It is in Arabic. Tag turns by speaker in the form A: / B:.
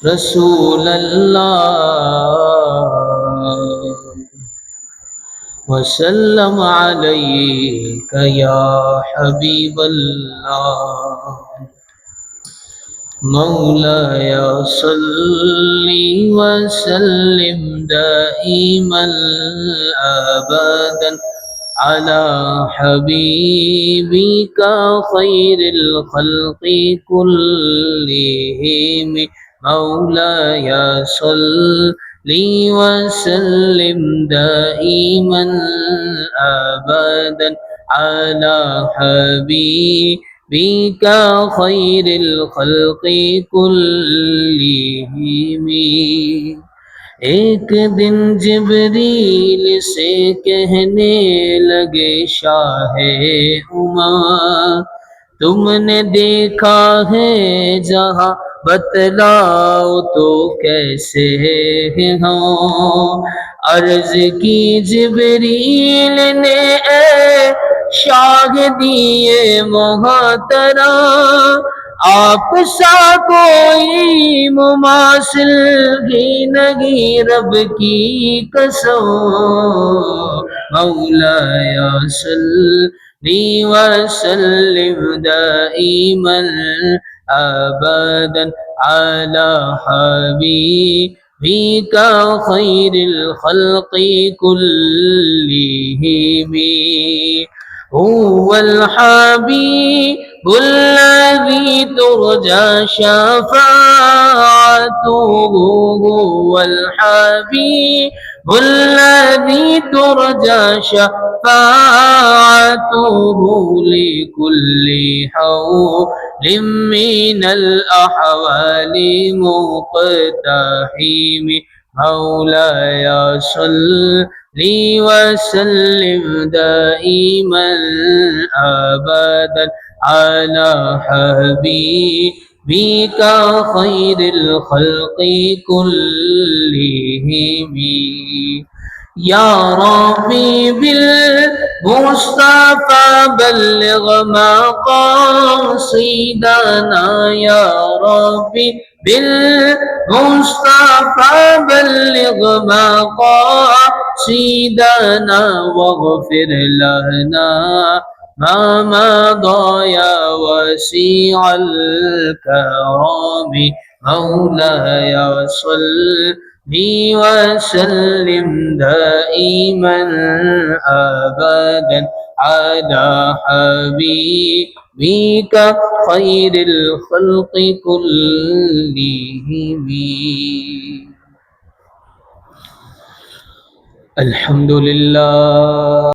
A: رسول الله وسلم عليك يا حبيب الله مولاي صل وسلم دائما أبدا على حبيبك خير الخلق كلهم مولاي صل وسلم دائما أبدا على حبيبك خير الخلق كلهم एक दिन जिब्रील से कहने लगे शाहे उमा तुमने देखा है जहाँ बतलाओ तो कैसे हो अर्ज की जिब्रील ने ए शाह दिए मोहतरा आप सा कोई मुमासिल ही नहीं रब की कसम मौलाया सल्ली वसल्लिम दाइमन अबदन अला हबीबिका खैरिल खल्क़ि कुल्लिहिम هو الحبيب الذي ترجى شفاعته هو الحبيب الذي ترجى شفاعته لكل حول من الأحوال مقتحم مولاي صل وسلم دائما أبدا على حبيبك خير الخلق كلهم يا ربي بالمصطفى بلغ مقاصدنا يا ربي بالمصطفى بلغ مقاصدنا واغفر لنا ما مضى يا وسيع الكرام مولاي صل وسلم دائما أبدا على حبيبك خير الخلق كلهم الحمد لله